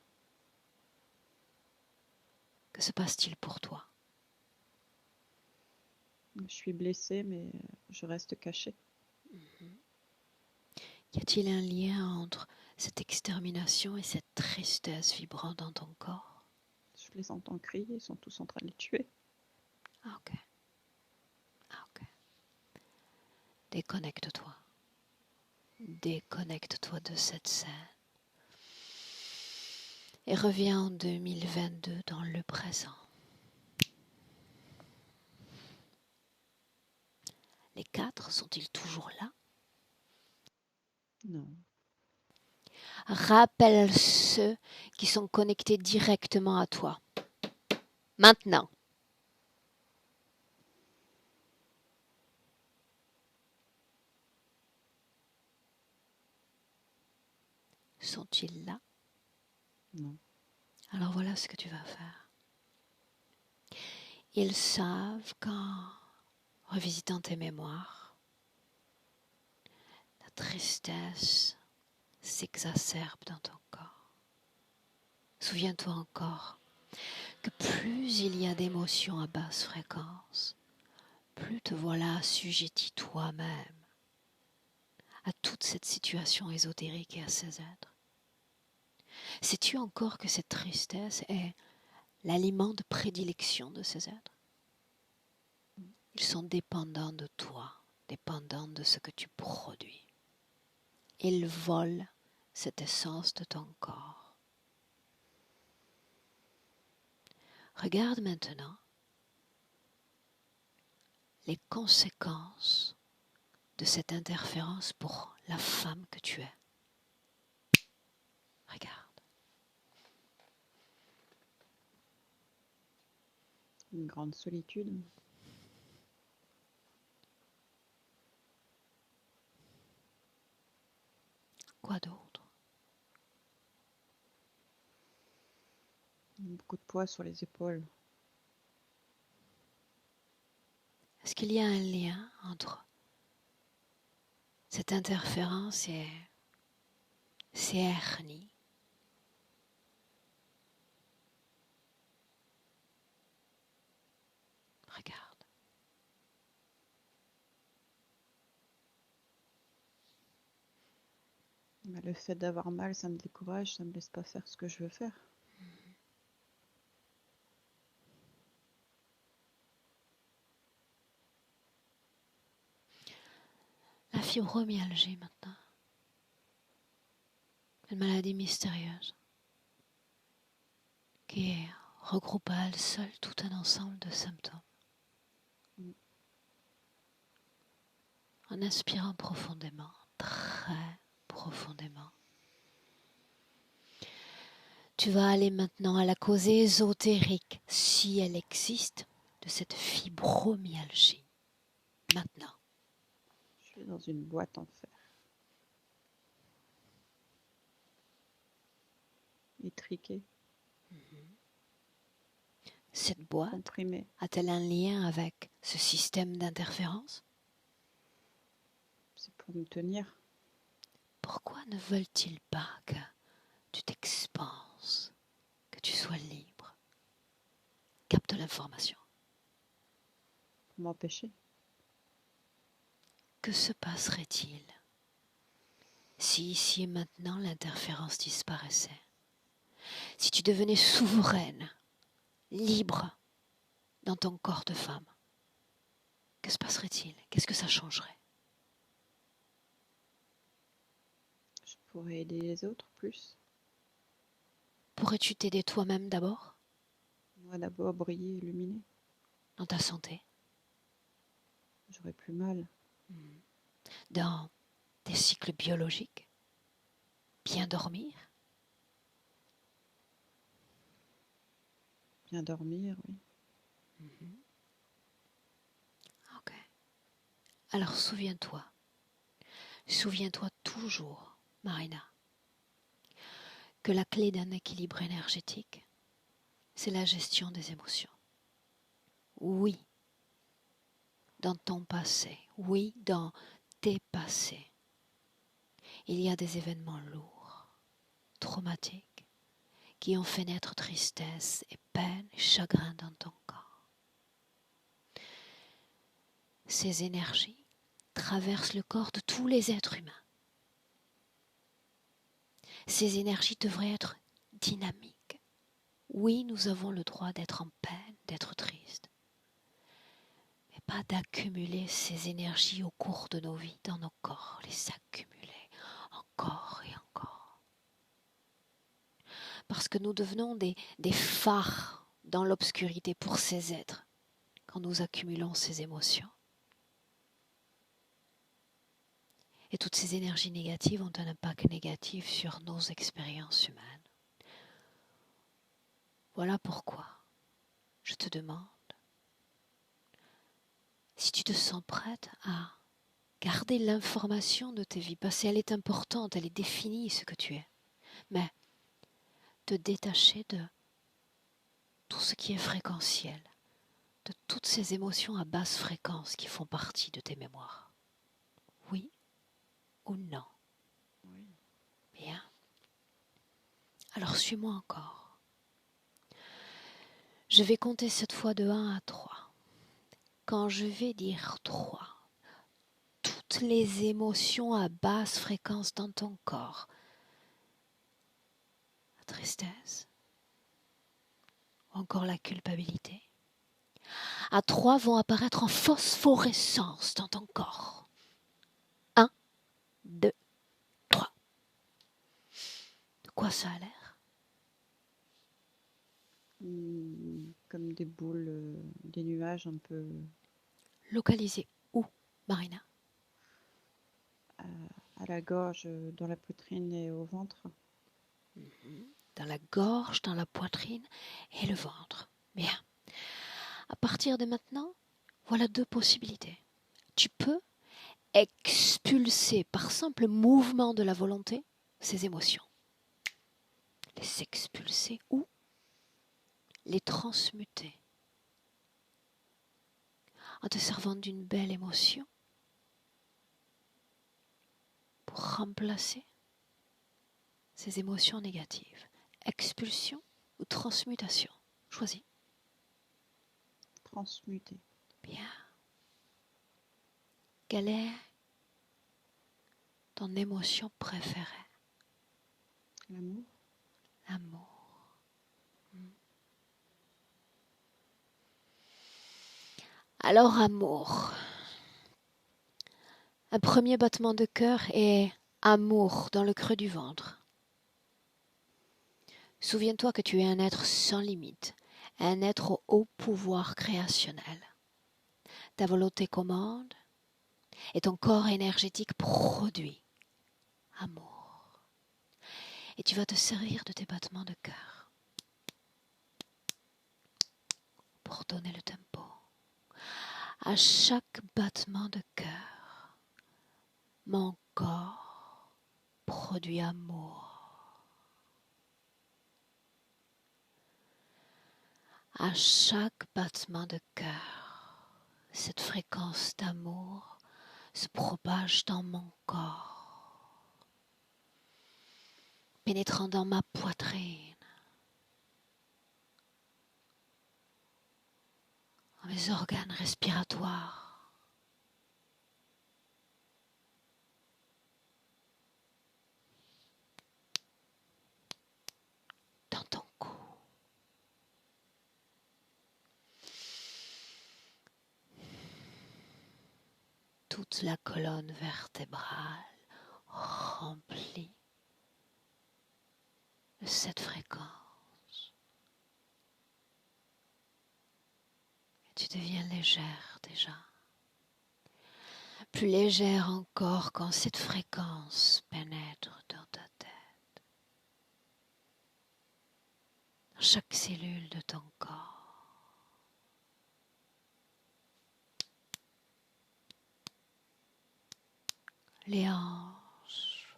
Que se passe-t-il pour toi? Je suis blessée, mais je reste cachée. Y a-t-il un lien entre cette extermination et cette tristesse vibrant dans ton corps? Je les entends crier, ils sont tous en train de les tuer. Ah, ok. Ah, ok. Déconnecte-toi. Déconnecte-toi de cette scène. Et reviens en 2022 dans le présent. Les 4 sont-ils toujours là? Non. Rappelle ceux qui sont connectés directement à toi. Maintenant. Sont-ils là? Non. Alors voilà ce que tu vas faire. Ils savent qu'en revisitant tes mémoires, la tristesse s'exacerbe dans ton corps. Souviens-toi encore que plus il y a d'émotions à basse fréquence, plus te voilà assujetti toi-même à toute cette situation ésotérique et à ces êtres. Sais-tu encore que cette tristesse est l'aliment de prédilection de ces êtres? Ils sont dépendants de toi, dépendants de ce que tu produis. Ils volent cette essence de ton corps. Regarde maintenant les conséquences de cette interférence pour la femme que tu es. Regarde. Une grande solitude. Quoi d'autre? Beaucoup de poids sur les épaules. Est-ce qu'il y a un lien entre cette interférence et ces hernies. Regarde. Mais le fait d'avoir mal, ça me décourage, ça me laisse pas faire ce que je veux faire. La fibromyalgie maintenant. Une maladie mystérieuse qui regroupe à elle seule tout un ensemble de symptômes. En inspirant profondément, très profondément, tu vas aller maintenant à la cause ésotérique, si elle existe, de cette fibromyalgie. Maintenant. Je suis dans une boîte en fer. Étriquée. Cette boîte comprimée. a-t-elle un lien avec ce système d'interférence? C'est pour me tenir. Pourquoi ne veulent-ils pas que tu t'expanses, que tu sois libre? Capte l'information. Pour m'empêcher. Que se passerait-il si ici et maintenant l'interférence disparaissait? Si tu devenais souveraine, libre dans ton corps de femme, que se passerait-il? Qu'est-ce que ça changerait? Je pourrais aider les autres plus. Pourrais-tu t'aider toi-même d'abord? Moi d'abord briller, illuminer. Dans ta santé? J'aurais plus mal. Dans tes cycles biologiques? Bien dormir? Bien dormir, oui. Ok. Alors souviens-toi toujours, Marina, que la clé d'un équilibre énergétique, c'est la gestion des émotions. Oui, dans ton passé, oui, dans tes passés, il y a des événements lourds, traumatiques, qui ont fait naître tristesse et peine et chagrin dans ton corps. Ces énergies traversent le corps de tous les êtres humains. Ces énergies devraient être dynamiques. Oui, nous avons le droit d'être en peine, d'être triste, mais pas d'accumuler ces énergies au cours de nos vies dans nos corps, les accumuler encore et encore. Parce que nous devenons des phares dans l'obscurité pour ces êtres quand nous accumulons ces émotions. Et toutes ces énergies négatives ont un impact négatif sur nos expériences humaines. Voilà pourquoi je te demande si tu te sens prête à garder l'information de tes vies passées. Elle est importante, elle est définie ce que tu es. Mais te détacher de tout ce qui est fréquentiel, de toutes ces émotions à basse fréquence qui font partie de tes mémoires. Oui ou non? Oui. Bien. Alors suis-moi encore. Je vais compter cette fois de 1 à 3. Quand je vais dire 3, toutes les émotions à basse fréquence dans ton corps, la tristesse, ou encore la culpabilité, à 3 vont apparaître en phosphorescence dans ton corps. 1, 2, 3. De quoi ça a l'air? Comme des boules, des nuages un peu Localisé où, Marina? à la gorge, dans la poitrine et au ventre. Dans la gorge, dans la poitrine et le ventre. Bien. À partir de maintenant, voilà 2 possibilités. Tu peux expulser par simple mouvement de la volonté ces émotions. Les expulser ou les transmuter en te servant d'une belle émotion pour remplacer ces émotions négatives. Expulsion ou transmutation? Choisis. Transmuter. Bien. Quelle est ton émotion préférée? L'amour. L'amour. Alors, amour. Un premier battement de cœur est amour dans le creux du ventre. Souviens-toi que tu es un être sans limite, un être au haut pouvoir créationnel. Ta volonté commande et ton corps énergétique produit amour. Et tu vas te servir de tes battements de cœur pour donner le tempo. À chaque battement de cœur, mon corps produit amour. À chaque battement de cœur, cette fréquence d'amour se propage dans mon corps, pénétrant dans ma poitrine, dans mes organes respiratoires, dans ton cou. Toute la colonne vertébrale remplie de cette fréquence. Et tu deviens légère déjà. Plus légère encore quand cette fréquence pénètre dans ta tête, dans chaque cellule de ton corps. Les hanches.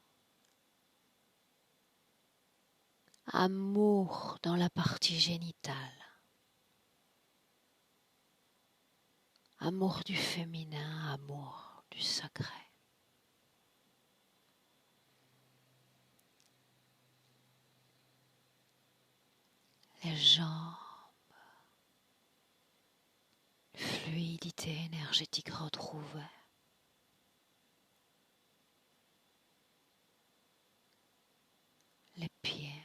Amour dans la partie génitale. Amour du féminin, amour du sacré. Les jambes. Fluidité énergétique retrouvée. Les pieds.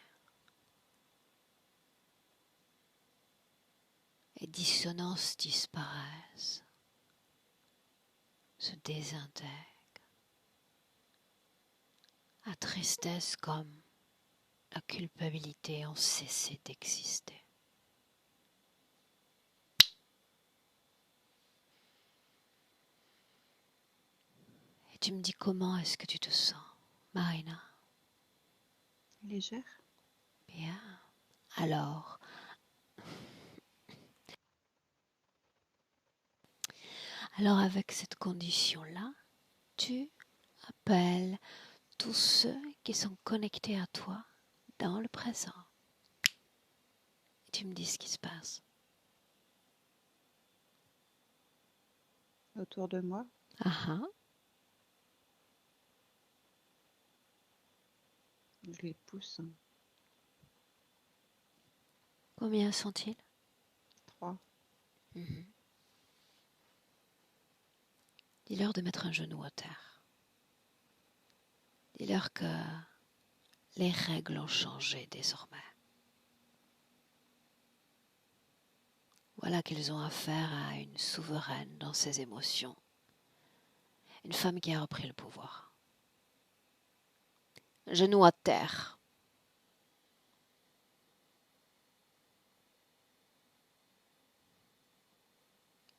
Les dissonances disparaissent, se désintègrent. La tristesse comme la culpabilité ont cessé d'exister. Et tu me dis comment est-ce que tu te sens, Marina? Légère. Bien. Alors, avec cette condition-là, tu appelles tous ceux qui sont connectés à toi dans le présent. Et tu me dis ce qui se passe. Autour de moi. Ah. Je les pousse. Combien sont-ils? 3. Dis-leur de mettre un genou à terre. Dis-leur que les règles ont changé désormais. Voilà qu'ils ont affaire à une souveraine dans ses émotions. Une femme qui a repris le pouvoir. Genou à terre.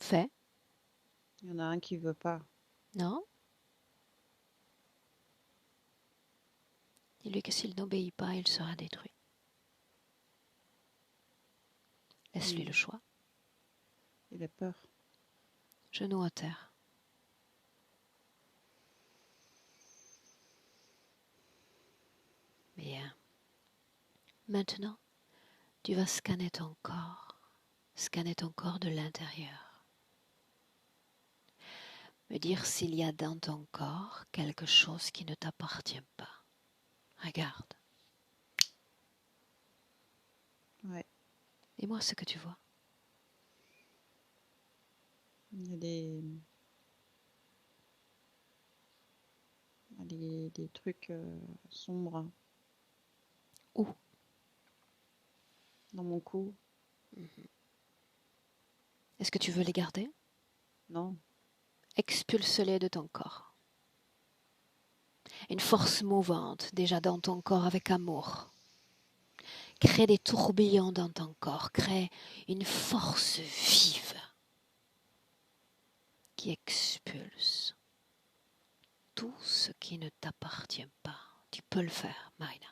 Fait? Il y en a un qui veut pas. Non? Dis-lui que s'il n'obéit pas, il sera détruit. Laisse-lui le choix. Il a peur. Genou à terre. Bien. Maintenant, tu vas scanner ton corps. Scanner ton corps de l'intérieur. Me dire s'il y a dans ton corps quelque chose qui ne t'appartient pas. Regarde. Dis-moi ce que tu vois. Il y a des trucs sombres Où? dans mon cou. Est-ce que tu veux les garder? Non, Expulse-les de ton corps. Une force mouvante déjà dans ton corps avec amour. Crée des tourbillons dans ton corps. Crée une force vive qui expulse tout ce qui ne t'appartient pas. Tu peux le faire, Marina.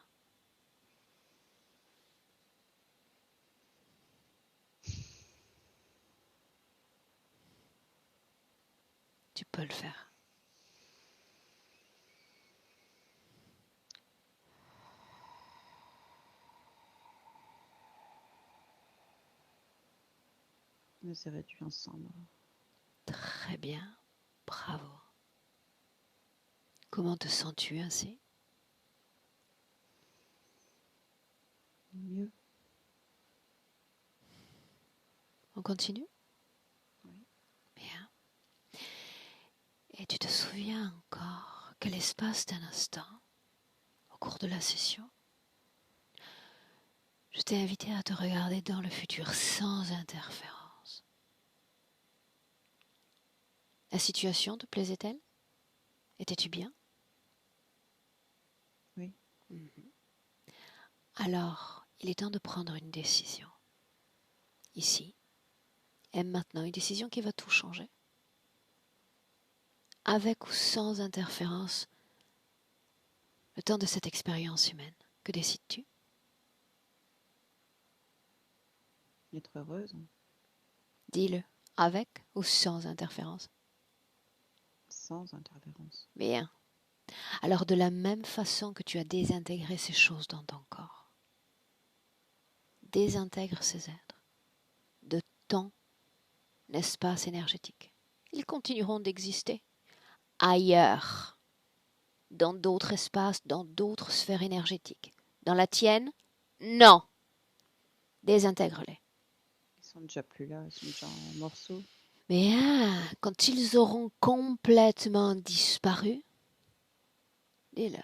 Tu peux le faire. on s'est réduits ensemble. Très bien. Bravo. Comment te sens-tu ainsi? Mieux. On continue? Oui. Bien. Et tu te souviens encore que l'espace d'un instant, au cours de la session, je t'ai invité à te regarder dans le futur sans interférence. La situation te plaisait-elle? Étais-tu bien? Oui. Alors, il est temps de prendre une décision. Ici et maintenant, une décision qui va tout changer. Avec ou sans interférence, le temps de cette expérience humaine. Que décides-tu? Être heureuse. Dis-le, avec ou sans interférence. Sans interférence. Bien. Alors de la même façon que tu as désintégré ces choses dans ton corps, désintègre ces êtres de ton espace énergétique. Ils continueront d'exister ailleurs, dans d'autres espaces, dans d'autres sphères énergétiques. Dans la tienne, non. Désintègre-les. Ils sont déjà plus là, ils sont déjà en morceaux. Mais quand ils auront complètement disparu, dis-le.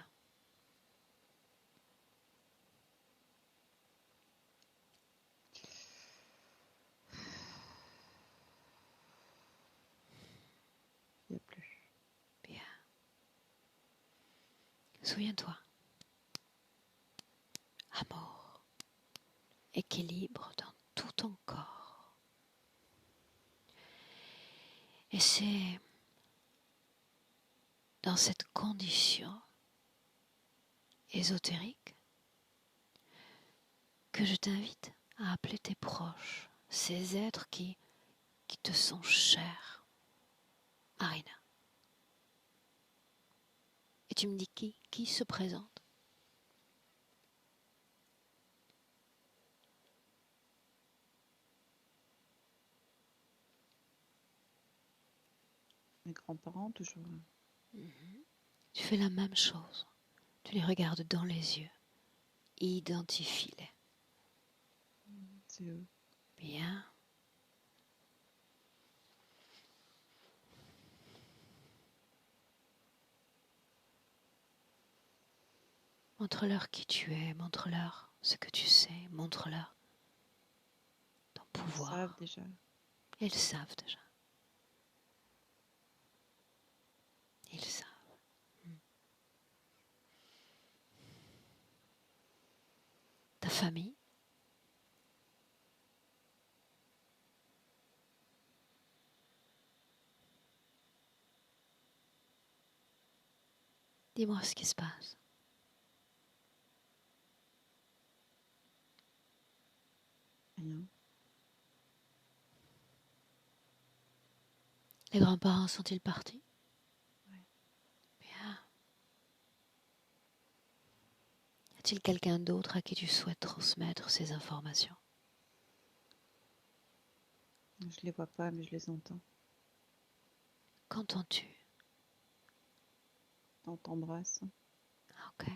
Il n'y a plus. Bien. Souviens-toi. Amour, équilibre dans tout ton corps. Et c'est dans cette condition ésotérique que je t'invite à appeler tes proches, ces êtres qui te sont chers, Arina. Et tu me dis qui se présente? Mes grands-parents, toujours. Tu fais la même chose. Tu les regardes dans les yeux. Identifie-les. C'est eux. Bien. Montre-leur qui tu es, montre-leur ce que tu sais, montre-leur ton Ils pouvoir. savent déjà. Ils savent déjà. Ils savent. Ta famille, dis-moi ce qui se passe. Rien. Les grands-parents sont-ils partis? Ouais. Bien. Y a-t-il quelqu'un d'autre à qui tu souhaites transmettre ces informations? Je les vois pas, mais je les entends. Qu'entends-tu? On t'embrasse. Ok.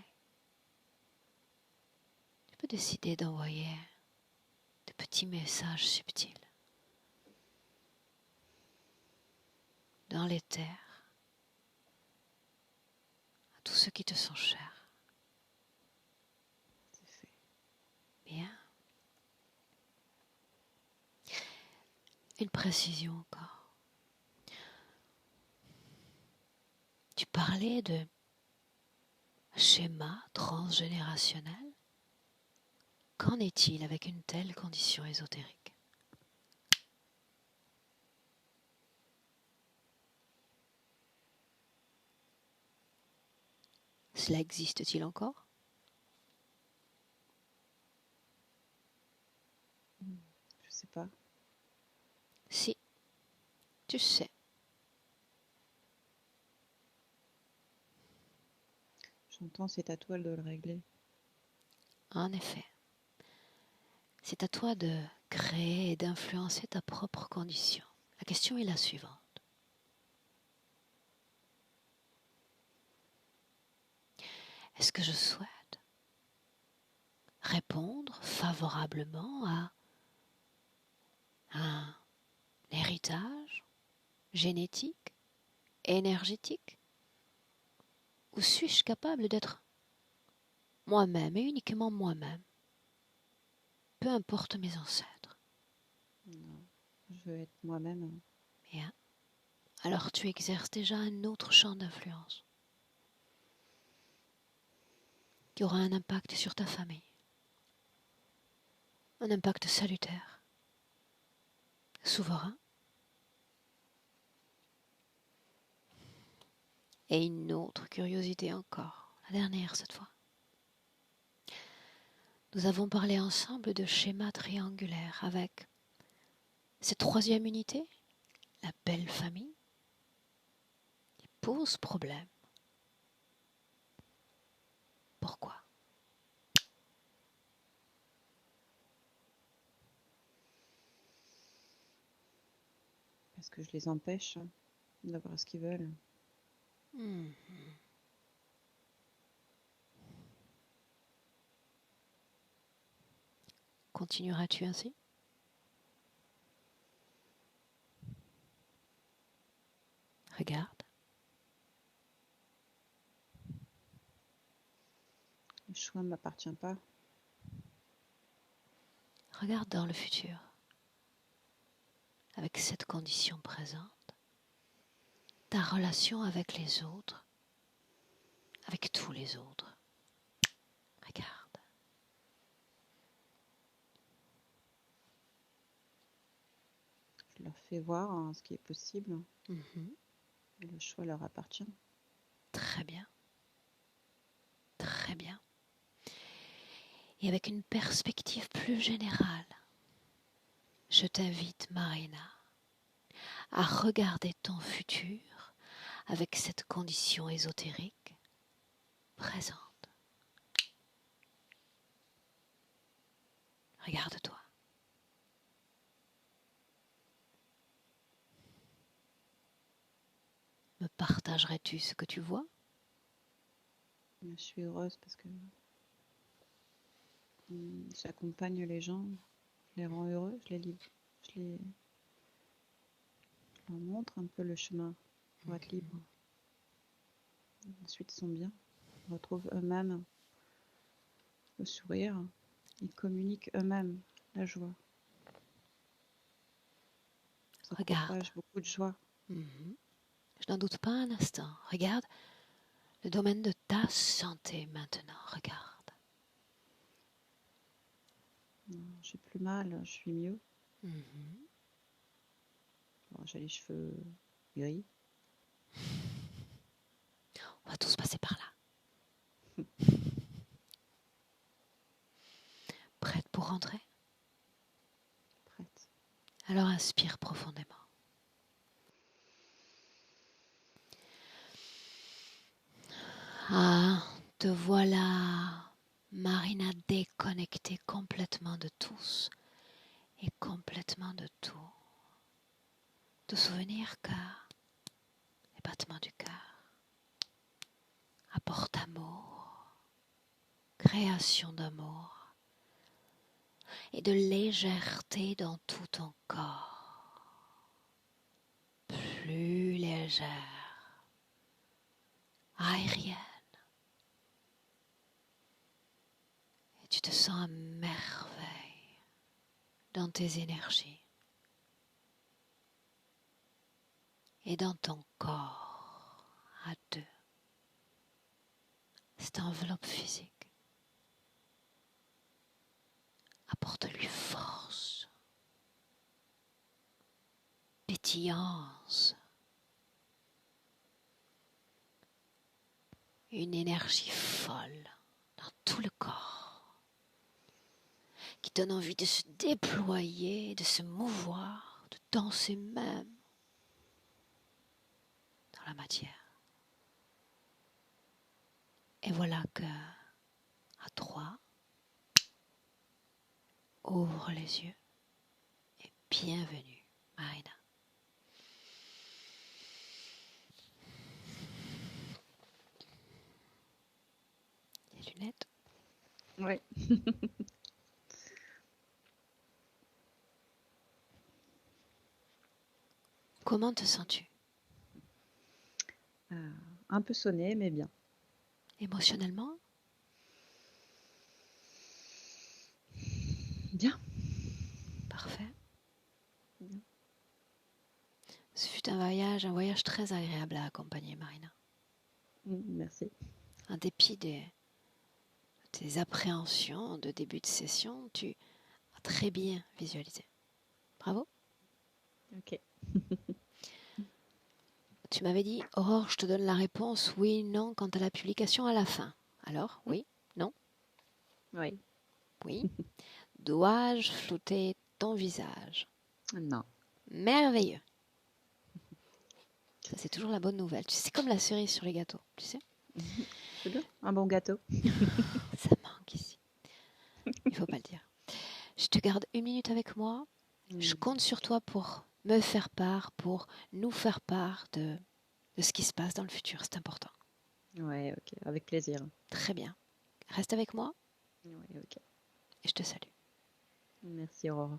Tu peux décider d'envoyer de petit message subtil dans l'éther à tous ceux qui te sont chers. C'est fait. Bien. Une précision encore. Tu parlais de schéma transgénérationnel. Qu'en est-il avec une telle condition ésotérique? Cela existe-t-il encore? Je sais pas. Si, tu sais. J'entends, c'est à toi de le régler. En effet, c'est à toi de créer et d'influencer ta propre condition. La question est la suivante. Est-ce que je souhaite répondre favorablement à un héritage génétique, énergétique, ou suis-je capable d'être moi-même et uniquement moi-même, peu importe mes ancêtres? Non, je veux être moi-même. Bien. Alors tu exerces déjà un autre champ d'influence qui aura un impact sur ta famille, un impact salutaire, souverain. Et une autre curiosité encore, la dernière cette fois. Nous avons parlé ensemble de schéma triangulaire avec cette troisième unité, la belle famille, qui pose problème. Pourquoi? Parce que je les empêche d'avoir ce qu'ils veulent. Continueras-tu ainsi? Regarde. Le choix ne m'appartient pas. Regarde dans le futur, avec cette condition présente, ta relation avec les autres, avec tous les autres. Regarde. Je leur fais voir ce qui est possible. Mhm. Et le choix leur appartient. Très bien. Très bien. Et avec une perspective plus générale, je t'invite, Marina, à regarder ton futur avec cette condition ésotérique présente. Regarde-toi. Me partagerais-tu ce que tu vois? Je suis heureuse parce que j'accompagne les gens, je les rends heureux, je leur montre un peu le chemin pour être libre. Ensuite, ils sont bien, ils retrouvent eux-mêmes le sourire, ils communiquent eux-mêmes la joie. Ça Regarde. propage beaucoup de joie. Mhm. Je n'en doute pas un instant. Regarde le domaine de ta santé maintenant. Regarde. J'ai plus mal, je suis mieux. Mhm. Bon, j'ai les cheveux gris. On va tous passer par là. Prête pour rentrer? Prête. Alors inspire profondément. Ah, te voilà, Marina, déconnectée complètement de tous et complètement de tout. Te souvenir que les battements du cœur apportent amour, création d'amour. et de légèreté dans tout ton corps. Plus légère, aérienne. Et tu te sens à merveille dans tes énergies et dans ton corps à deux. Cette enveloppe physique. Apporte-lui force, pétillance, une énergie folle dans tout le corps qui donne envie de se déployer, de se mouvoir, de danser même dans la matière. Et voilà que, à 3, ouvre les yeux et bienvenue, Marina. Les lunettes. Oui. Comment te sens-tu Un peu sonné, mais bien. émotionnellement? Bien. Parfait. Bien. Ce fut un voyage très agréable à accompagner, Marina. Merci. En dépit de tes appréhensions de début de session, tu as très bien visualisé. Bravo. Ok. Tu m'avais dit, Aurore, je te donne la réponse oui, non, quant à la publication à la fin. Alors, oui, non, Oui. oui. Dois-je flouter ton visage? Non. Merveilleux. Ça, c'est toujours la bonne nouvelle. Tu sais, c'est comme la cerise sur les gâteaux, tu sais. C'est bien. Un bon gâteau. Ça manque ici. Il faut pas le dire. Je te garde 1 minute avec moi. Je compte sur toi pour me faire part, pour nous faire part de ce qui se passe dans le futur. C'est important. Ouais, ok. Avec plaisir. Très bien. Reste avec moi Ouais, ok. et je te salue. Merci, Aurore.